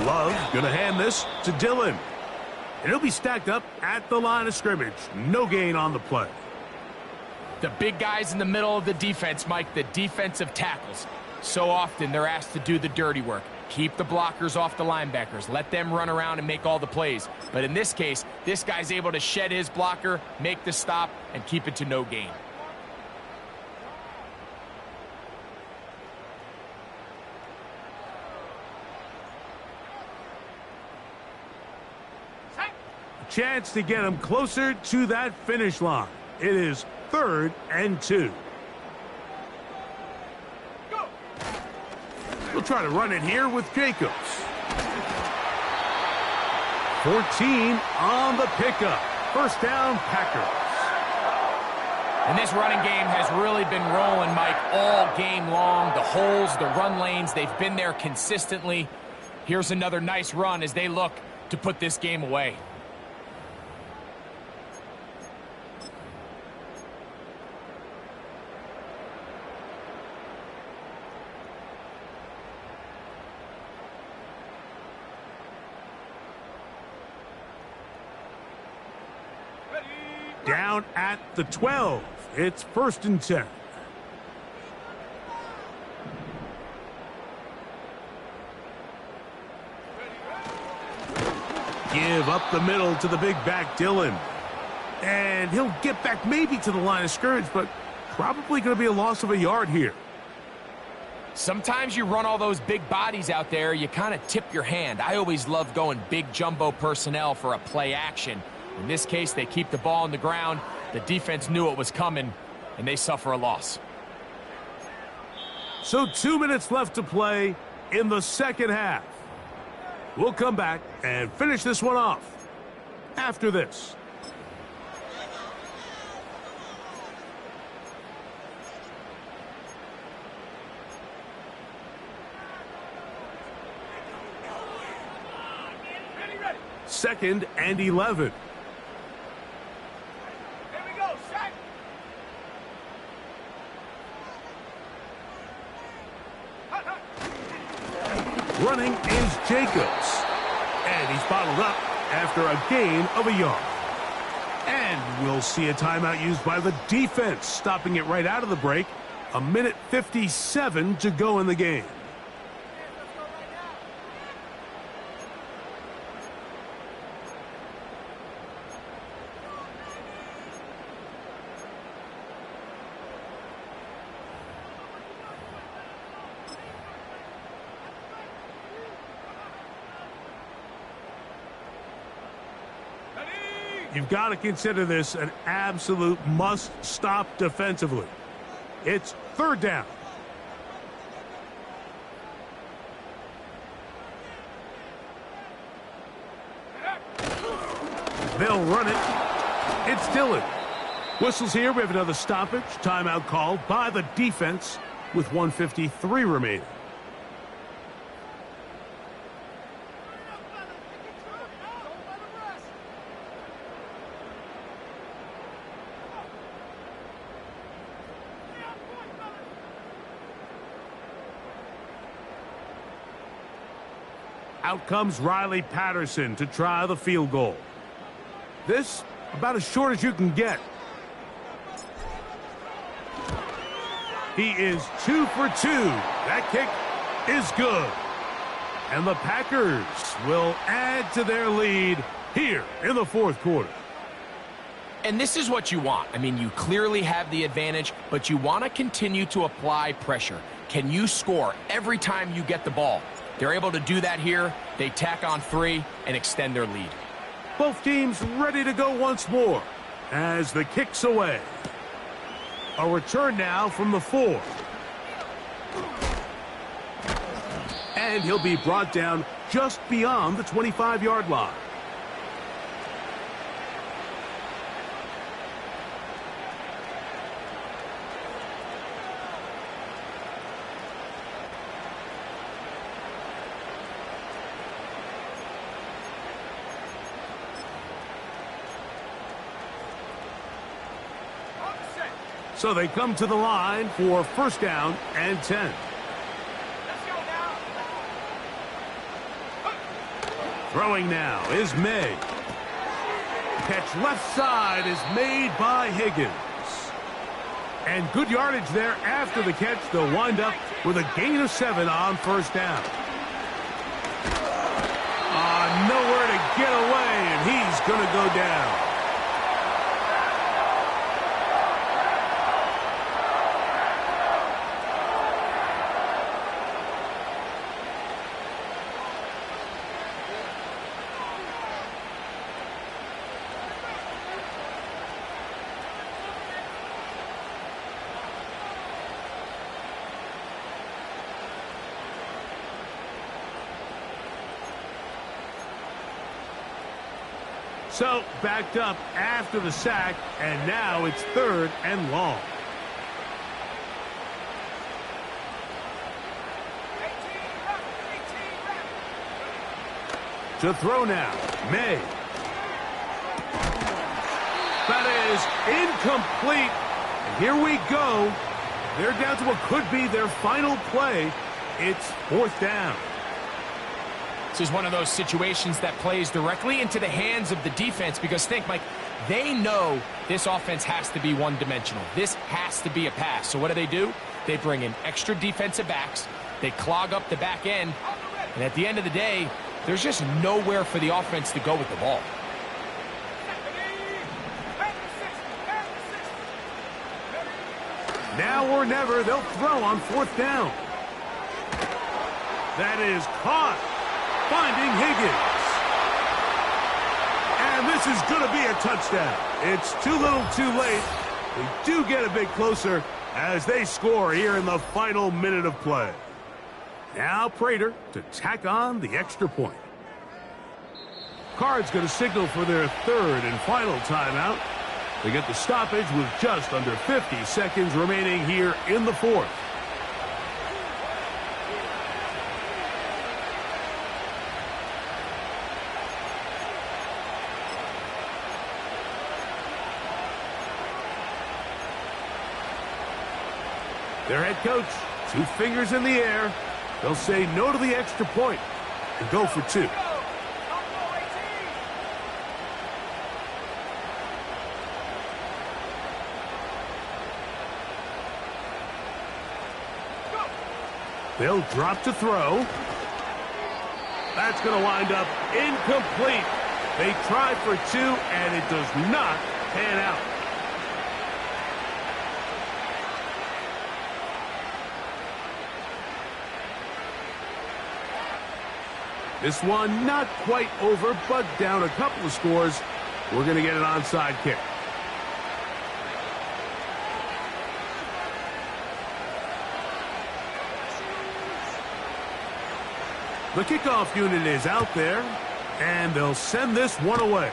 Love going to hand this to Dillon. And he'll be stacked up at the line of scrimmage. No gain on the play. The big guys in the middle of the defense, Mike, the defensive tackles. So often they're asked to do the dirty work. Keep the blockers off the linebackers. Let them run around and make all the plays. But in this case, this guy's able to shed his blocker, make the stop, and keep it to no gain. A chance to get him closer to that finish line. It is 3rd and 2. We'll try to run it here with Jacobs. 14 on the pickup. 1st down, Packers. And this running game has really been rolling, Mike, all game long. The holes, the run lanes, they've been there consistently. Here's another nice run as they look to put this game away. Down at the 12. It's 1st and 10. Give up the middle to the big back, Dillon. And he'll get back maybe to the line of scrimmage, but probably going to be a loss of a yard here. Sometimes you run all those big bodies out there, you kind of tip your hand. I always love going big jumbo personnel for a play action. In this case, they keep the ball on the ground. The defense knew it was coming, and they suffer a loss. So 2 minutes left to play in the second half. We'll come back and finish this one off after this. Second and 11. Here we go, set. Running is Jacobs. And he's bottled up after a gain of a yard. And we'll see a timeout used by the defense, stopping it right out of the break. 1:57 to go in the game. You've got to consider this an absolute must-stop defensively. It's third down. They'll run it. It's Dillon. Whistles here. We have another stoppage. Timeout called by the defense with 1:53 remaining. Out comes Riley Patterson to try the field goal. This about as short as you can get. He is 2 for 2. That kick is good. And the Packers will add to their lead here in the fourth quarter. And this is what you want. I mean, you clearly have the advantage, but you want to continue to apply pressure. Can you score every time you get the ball? They're able to do that here. They tack on 3 and extend their lead. Both teams ready to go once more as the kick's away. A return now from the 4. And he'll be brought down just beyond the 25-yard line. So they come to the line for first down and 10. Let's go now. Throwing now is May. Catch left side is made by Higgins. And good yardage there after the catch. They'll wind up with a gain of 7 on first down. Nowhere to get away, and he's going to go down. So, backed up after the sack, and now it's third and long. 18 to throw now, May. That is incomplete. And here we go. They're down to what could be their final play. It's fourth down. This is one of those situations that plays directly into the hands of the defense because think, Mike, they know this offense has to be one-dimensional. This has to be a pass. So what do? They bring in extra defensive backs. They clog up the back end. And at the end of the day, there's just nowhere for the offense to go with the ball. Now or never, they'll throw on 4th down. That is caught, finding Higgins. And this is going to be a touchdown. It's too little too late. They do get a bit closer as they score here in the final minute of play. Now Prater to tack on the extra point. Card's going to signal for their 3rd and final timeout. They get the stoppage with just under 50 seconds remaining here in the 4th. Their head coach, 2 fingers in the air. They'll say no to the extra point and go for 2. They'll drop to throw. That's going to wind up incomplete. They try for 2, and it does not pan out. This one not quite over, but down a couple of scores. We're going to get an onside kick. The kickoff unit is out there, and they'll send this one away.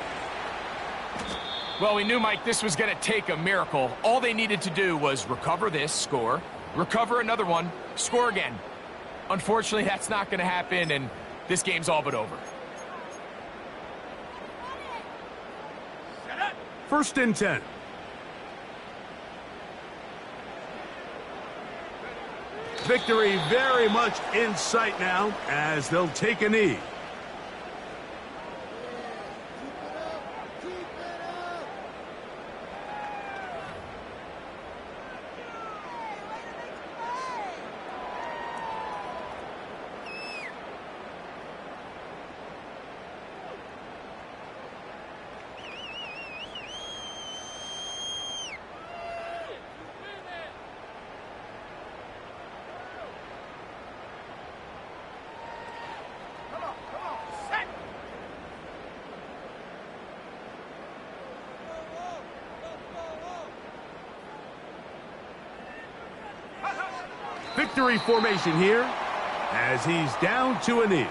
Well, we knew, Mike, this was going to take a miracle. All they needed to do was recover this, score, recover another one, score again. Unfortunately, that's not going to happen, and this game's all but over. 1st and 10. Victory very much in sight now as they'll take a knee. Victory formation here as he's down to a knee.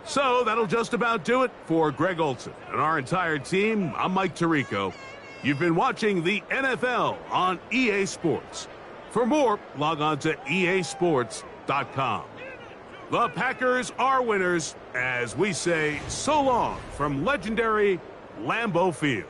So that'll just about do it for Greg Olson and our entire team. I'm Mike Tirico. You've been watching the NFL on EA Sports. For more, log on to easports.com. The Packers are winners as we say so long from legendary Lambeau Field.